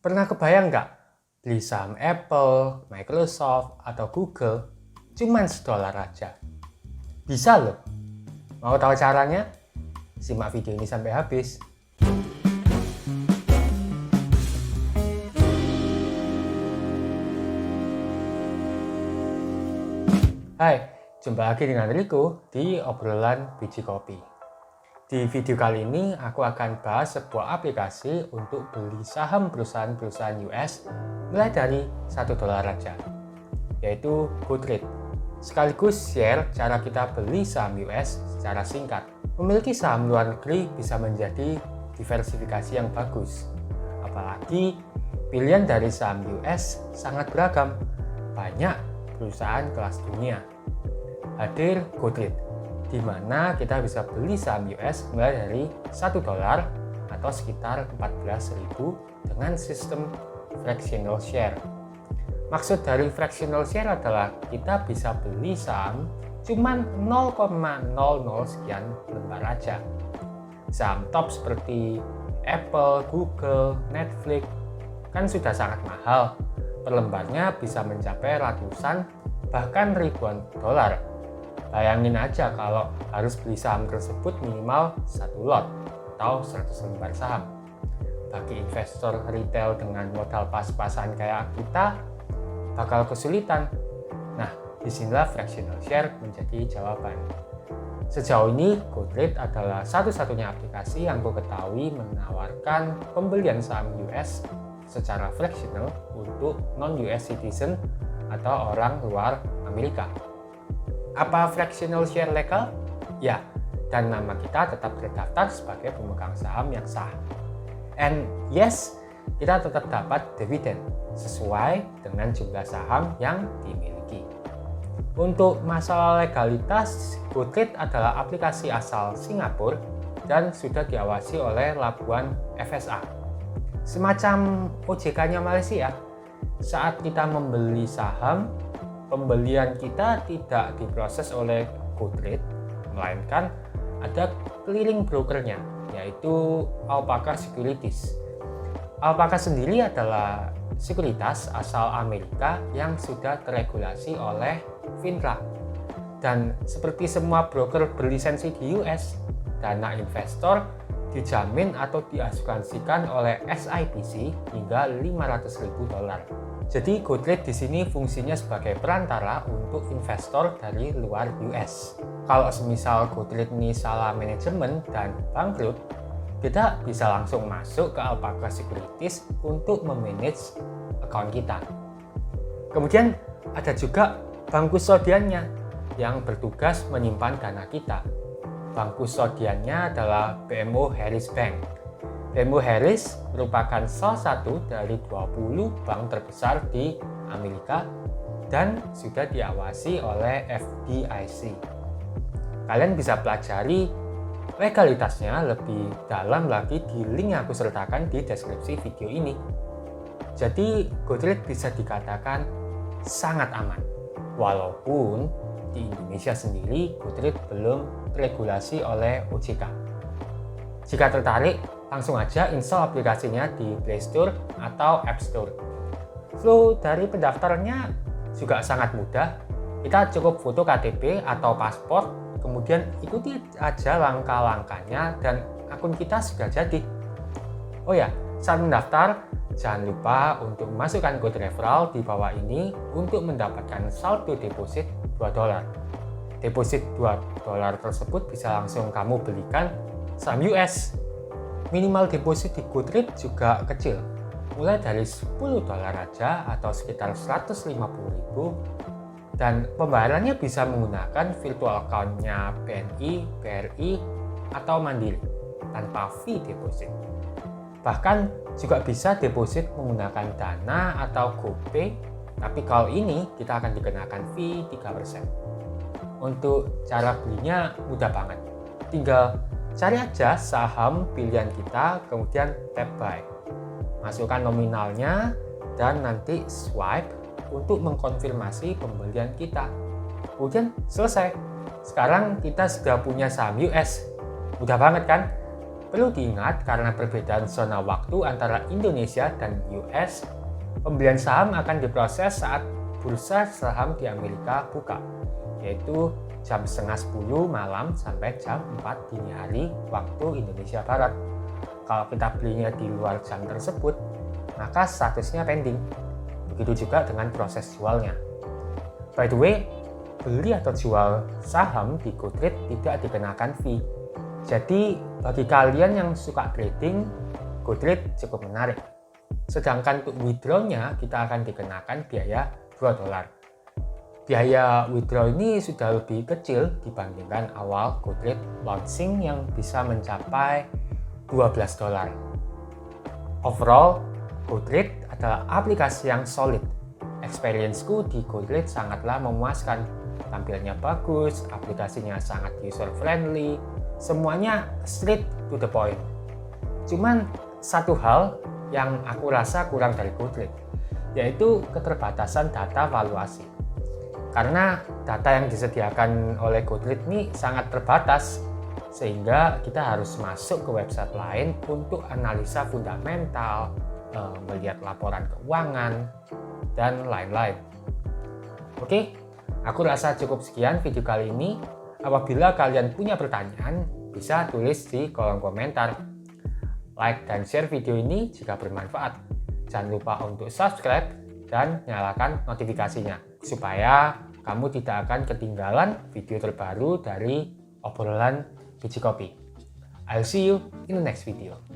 Pernah kebayang nggak beli saham Apple, Microsoft, atau Google cuman $1 aja? Bisa loh. Mau tahu caranya? Simak video ini sampai habis. Hai, jumpa lagi dengan Rico di obrolan biji kopi. Di video kali ini aku akan bahas sebuah aplikasi untuk beli saham perusahaan-perusahaan US mulai dari $1 aja, yaitu GoTrade. Sekaligus share cara kita beli saham US secara singkat. Memiliki saham luar negeri bisa menjadi diversifikasi yang bagus. Apalagi pilihan dari saham US sangat beragam, banyak perusahaan kelas dunia. Hadir GoTrade, di mana kita bisa beli saham US mulai dari $1 atau sekitar 14.000 dengan sistem fractional share. Maksud dari fractional share adalah kita bisa beli saham cuman 0,00 sekian lembar aja. Saham top seperti Apple, Google, Netflix kan sudah sangat mahal. Per lembarnya bisa mencapai ratusan bahkan ribuan dolar. Bayangin aja kalau harus beli saham tersebut minimal 1 lot atau 100 lembar saham. Bagi investor retail dengan modal pas-pasan kayak kita, bakal kesulitan. Nah, disinilah fractional share menjadi jawaban. Sejauh ini, GoTrade adalah satu-satunya aplikasi yang ku ketahui menawarkan pembelian saham US secara fractional untuk non-US citizen atau orang luar Amerika. Apa fractional share legal? Ya, dan nama kita tetap terdaftar sebagai pemegang saham yang sah. And yes, kita tetap dapat dividen sesuai dengan jumlah saham yang dimiliki. Untuk masalah legalitas, GoTrade adalah aplikasi asal Singapura dan sudah diawasi oleh Labuan FSA. Semacam OJK-nya Malaysia. Saat kita membeli saham, pembelian kita tidak diproses oleh GoTrade, melainkan ada clearing brokernya, yaitu Alpaca Securities. Alpaca sendiri adalah sekuritas asal Amerika yang sudah teregulasi oleh FINRA. Dan seperti semua broker berlisensi di US, dana investor dijamin atau diasuransikan oleh SIPC hingga $500.000. Jadi GoTrade di sini fungsinya sebagai perantara untuk investor dari luar US. Kalau semisal GoTrade ini salah manajemen dan bangkrut, kita bisa langsung masuk ke Alpaca Securities untuk memanage account kita. Kemudian ada juga bank kustodiannya yang bertugas menyimpan dana kita. Bank kustodiannya adalah BMO Harris Bank. BMO Harris merupakan salah satu dari 20 bank terbesar di Amerika dan sudah diawasi oleh FDIC. Kalian bisa pelajari legalitasnya lebih dalam lagi di link yang aku sertakan di deskripsi video ini. Jadi GoTrade bisa dikatakan sangat aman. Walaupun di Indonesia sendiri GoTrade belum teregulasi oleh OJK. Jika tertarik, langsung aja install aplikasinya di Play Store atau App Store. Flow dari pendaftarannya juga sangat mudah. Kita cukup foto KTP atau paspor, kemudian ikuti aja langkah-langkahnya dan akun kita sudah jadi. Oh ya, saat mendaftar, jangan lupa untuk masukkan kode referral di bawah ini untuk mendapatkan saldo deposit $2. Deposit $2 tersebut bisa langsung kamu belikan saham US. Minimal deposit di GoTrade juga kecil, mulai dari $10 aja atau sekitar 150.000, dan pembayarannya bisa menggunakan virtual account-nya BNI, BRI, atau Mandiri tanpa fee deposit. Bahkan juga bisa deposit menggunakan Dana atau GoPay, tapi kalau ini kita akan dikenakan fee 3%. Untuk cara belinya mudah banget, tinggal cari aja saham pilihan kita, kemudian tap buy. Masukkan nominalnya dan nanti swipe untuk mengkonfirmasi pembelian kita. Kemudian selesai. Sekarang kita sudah punya saham US. Mudah banget kan? Perlu diingat karena perbedaan zona waktu antara Indonesia dan US, pembelian saham akan diproses saat bursa saham di Amerika buka, yaitu jam setengah 10 malam sampai jam 4 dini hari waktu Indonesia Barat. Kalau kita belinya di luar jam tersebut, maka statusnya pending. Begitu juga dengan proses jualnya. By the way, beli atau jual saham di GoTrade tidak dikenakan fee. Jadi, bagi kalian yang suka trading, GoTrade cukup menarik. Sedangkan untuk withdraw-nya, kita akan dikenakan biaya $2. Biaya withdraw ini sudah lebih kecil dibandingkan awal GoTrade launching yang bisa mencapai $12. Overall, GoTrade adalah aplikasi yang solid. Experience-ku di GoTrade sangatlah memuaskan. Tampilnya bagus, aplikasinya sangat user-friendly, semuanya straight to the point. Cuman satu hal yang aku rasa kurang dari GoTrade, yaitu keterbatasan data valuasi. Karena data yang disediakan oleh GoTrade ini sangat terbatas, sehingga kita harus masuk ke website lain untuk analisa fundamental, melihat laporan keuangan, dan lain-lain. Oke, aku rasa cukup sekian video kali ini. Apabila kalian punya pertanyaan, bisa tulis di kolom komentar. Like dan share video ini jika bermanfaat. Jangan lupa untuk subscribe dan nyalakan notifikasinya, supaya kamu tidak akan ketinggalan video terbaru dari obrolan biji kopi. I'll see you in the next video.